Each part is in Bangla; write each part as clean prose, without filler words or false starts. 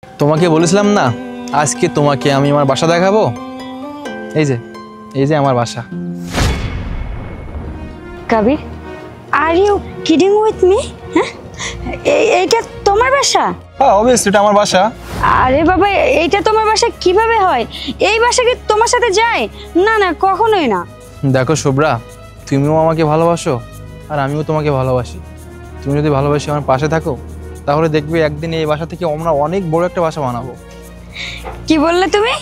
তোমাকে বলেছিলাম না আজকে তোমাকে আমি আমার বাসা দেখাবো। এই যে আমার বাসা। Kabir, are you kidding with me? হ্যাঁ, এইটা তোমার বাসা? হ্যাঁ অবভিয়াসলি এটা আমার বাসা। আরে বাবা, এইটা তোমার বাসা কিভাবে হয়? এই বাসা কি তোমার সাথে যায়? না না, কখনোই না। দেখো শুভ্রা, তুমিও আমাকে ভালোবাসো আর আমিও তোমাকে ভালোবাসি। তুমি যদি ভালোবাসি আমার পাশে থাকো তাহলে দেখবে একদিন এই বাসা থেকে আমরা অনেক বড় একটা বাসা বানাবো। কি বললে তুমি?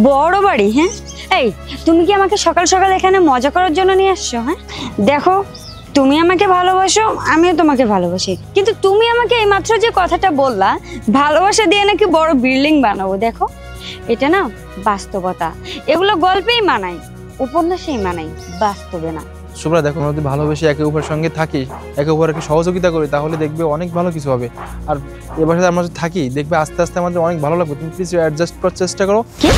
বড় বাড়ি? হ্যাঁ, এই তুমি কি আমাকে সকাল সকাল এখানে মজা করার জন্য নিয়ে আসছো? হ্যাঁ দেখো, তুমি আমাকে ভালোবাসো, আমিও তোমাকে ভালোবাসি, কিন্তু তুমি আমাকে এইমাত্র যে কথাটা বললা ভালোবাসা দিয়ে নাকি বড় বিল্ডিং বানাবো, দেখো এটা না বাস্তবতা। এগুলো গল্পেই মানায়, উপন্যাসেই মানায়, বাস্তবে না। শুভ্রা দেখো, আমরা যদি ভালোবেসে একে অপরের সঙ্গে থাকি, একে অপরকে সহযোগিতা করি, তাহলে দেখবে অনেক ভালো কিছু হবে। আর এ বাসাতে আমরা যদি থাকি দেখবে আস্তে আস্তে আমাদের অনেক ভালো লাগবে। তুমি প্লিজ অ্যাডজাস্ট করার চেষ্টা করো। কি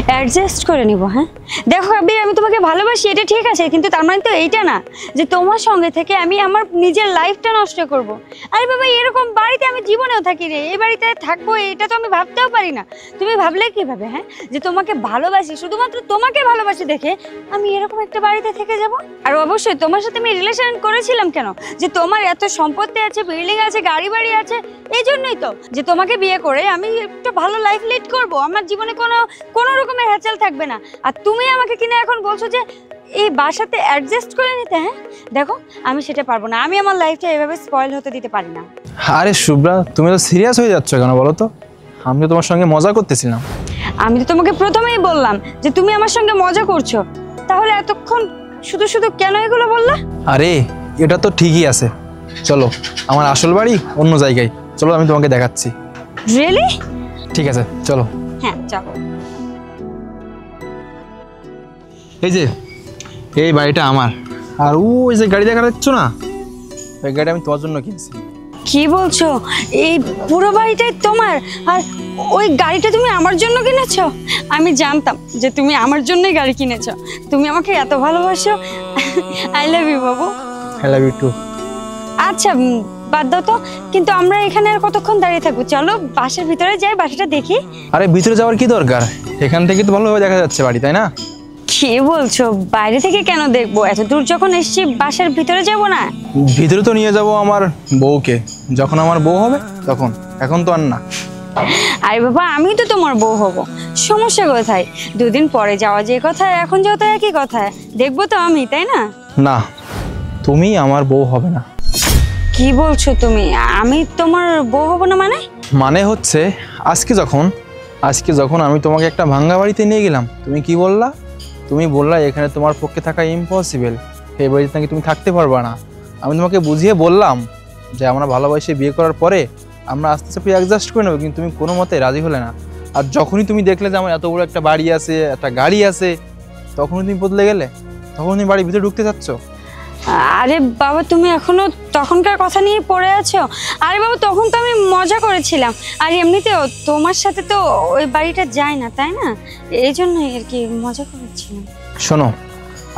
অ্যাডজাস্ট করে নিব? হ্যাঁ দেখো আবির, আমি তোমাকে ভালোবাসি এটা ঠিক আছে, কিন্তু তার মানে তো এইটা না যে তোমার সঙ্গে থেকে আমি আমার নিজের লাইফটা নষ্ট করব। আরে বাবা, এরকম বাড়িতে আমি জীবনেও থাকি রে, এই বাড়িতে থাকবো এটা তো আমি ভাবতেও পারি না। তুমি ভাবলে কিভাবে হ্যাঁ যে তোমাকে ভালোবাসি, শুধুমাত্র তোমাকে ভালোবাসি দেখে আমি এরকম একটা বাড়িতে থেকে যাব? আর অবশ্যই তোমার সাথে আমি রিলেশন করেছিলাম কেন? যে তোমার এত সম্পত্তি আছে, বিল্ডিং আছে, গাড়ি বাড়ি আছে, এই জন্যই তো যে তোমাকে বিয়ে করে আমি একটা ভালো লাইফ লিড করব, আমার জীবনে কোনো রকমের হ্যাচাল থাকবে না। আর তুমি আমাকে কিনা এখন বলছো যে এই বাসাতে অ্যাডজাস্ট করে নিতে? হ্যাঁ দেখো, আমি সেটা পারবো না, আমি আমার লাইফটা এভাবে স্পয়েল হতে দিতে পারি না। আরে শুভ্রা, তুমি তো সিরিয়াস হয়ে যাচ্ছ কেন বলো তো? আমি তো তোমার সঙ্গে মজা করতেছিলাম। আমি তো তোমাকে প্রথমেই বললাম যে তুমি আমার সঙ্গে মজা করছো, তাহলে এতক্ষণ শুধু শুধু কেন এগুলো বললা? আরে এটা তো ঠিকই আছে, চলো আমার আসল বাড়ি অন্য জায়গায়, চলো আমি তোমাকে দেখাচ্ছি। রিয়েলি? ঠিক আছে চলো। হ্যাঁ চলো। এই বাড়িটা আমার, আর ওই যে গাড়ি দেখা যাচ্ছ না, ওই গাড়ি আমি তোমার জন্য কিনছি। কি বলছো? এই পুরো বাড়িটাই তোমার? আর ওই গাড়িটা তুমি আমার জন্য কিনেছো? আমি জানতাম যে তুমি আমার জন্যই গাড়ি কিনেছো, তুমি আমাকে এত ভালোবাসো। আই লাভ ইউ বাবু। I love you too. আচ্ছা বাদ দাও তো, কিন্তু আমরা এখানে আর কতক্ষণ দাঁড়িয়ে থাকবো? চলো বাসার ভিতরে যাই, বাসাটা দেখি। আরে ভিতরে যাওয়ার কি দরকার, এখান থেকে তো ভালোভাবে দেখা যাচ্ছে বাড়ি, তাই না? কি বলছো? বাইরে থেকে কেন দেখবো? এত দূর যখন এসেছি বাসার ভিতরে যাব না? ভিতরে তো নিয়ে যাব আমার বউকে, যখন আমার বউ হবে তখন, এখন তো আর না। আরে বাবা, আমি তো তোমার বউ হব, সমস্যা কোথায়? দুদিন পরে যাওয়া যে কথা, এখন যাও তো একই কথা, দেখবো তো আমি, তাই না? না, তুমি আমার বউ হবে না। কি বলছো তুমি? আমি তোমার বউ হব না মানে? মানে হচ্ছে আজকে যখন আমি তোমাকে একটা ভাঙ্গা বাড়িতে নিয়ে গেলাম, তুমি কি বললা? তুমি বললা এখানে তোমার পক্ষে থাকা ইম্পসিবল, এই বাড়িতে নাকি তুমি থাকতে পারবা না। আমি তোমাকে বুঝিয়ে বললাম যে আমরা ভালোবাসে বিয়ে করার পরে আমরা আস্তে আস্তে অ্যাডজাস্ট করে নেবো, কিন্তু তুমি কোনো মতে রাজি হলে না। আর যখনই তুমি দেখলে যে আমার এত বড় একটা বাড়ি আছে, একটা গাড়ি আছে, তখনই তুমি বদলে গেলে, তখন তুমি বাড়ির ভিতরে ঢুকতে চাচ্ছ। আরে বাবা, তুমি এখনো তখনকার কথা নিয়ে পড়ে আছো? আরে বাবা, তখন তো আমি মজা করেছিলাম, আর এমনিতেও তোমার সাথে তো ওই বাড়িটা যায় না, তাই না? এই জন্যই আর কি মজা করেছিলাম। শোনো,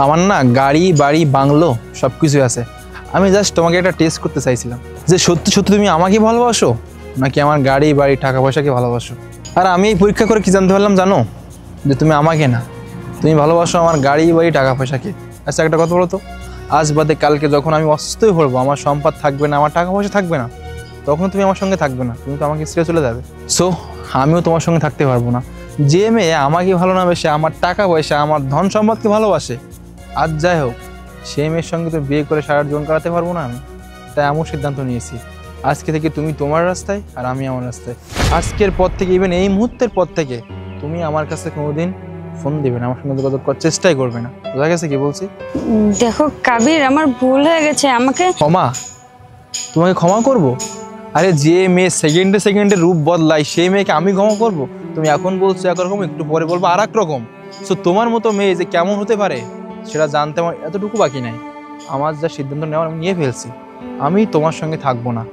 আমার না গাড়ি বাড়ি বাংলো সব কিছুই আছে, আমি জাস্ট তোমাকে একটা টেস্ট করতে চাইছিলাম যে সত্যি সত্যি তুমি আমাকে ভালোবাসো নাকি আমার গাড়ি বাড়ি টাকা পয়সাকে ভালোবাসো। আর আমি এই পরীক্ষা করে কি জানতে পারলাম জানো? যে তুমি আমাকে না, তুমি ভালোবাসো আমার গাড়ি বাড়ি টাকা পয়সাকে। আচ্ছা একটা কথা বলো তো, আজ বাদে কালকে যখন আমি অসুস্থই পড়বো, আমার সম্পদ থাকবে না, আমার টাকা পয়সা থাকবে না, তখন তুমি আমার সঙ্গে থাকবে না, তুমি তো আমাকে ছেড়ে চলে যাবে। সো আমিও তোমার সঙ্গে থাকতে পারবো না। যে মেয়ে আমাকে ভালো না বেসে আমার টাকা পয়সা আমার ধন সম্পদকে ভালোবাসে, আজ যাই হোক সেই মেয়ের সঙ্গে তো বিয়ে করে সারা জীবন কাটাতে পারবো না আমি। তাই এমন সিদ্ধান্ত নিয়েছি, আজকে থেকে তুমি তোমার রাস্তায় আর আমি আমার রাস্তায়। আজকের পর থেকে, ইভেন এই মুহূর্তের পর থেকে তুমি আমার কাছে কোনোদিন ফোন দিবে না, আমার সঙ্গে যোগাযোগ করার চেষ্টাই করবে না। বোঝা গেছে কি বলছি? দেখো কাবির, আমার ভুল হয়ে গেছে, আমাকে ক্ষমা? তোমাকে ক্ষমা করব? আরে যে মেয়ে সেকেন্ডে সেকেন্ডে রূপ বদলায় সেই মেয়েকে আমি ক্ষমা করব? তুমি এখন বলছো একরকম, একটু পরে বলবো আর এক রকম। সো তোমার মতো মেয়ে যে কেমন হতে পারে সেটা জানতে আমার এতটুকু বাকি নাই। আমার যা সিদ্ধান্ত নেওয়ার আমি নিয়ে ফেলছি, আমি তোমার সঙ্গে থাকবো না।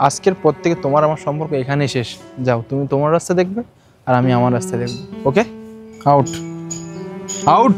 আজকের পর থেকে তোমার আমার সম্পর্ক এখানেই শেষ। যাও, তুমি তোমার রাস্তা দেখবে আর আমি আমার রাস্তা দেখবো। ওকে, আউট আউট।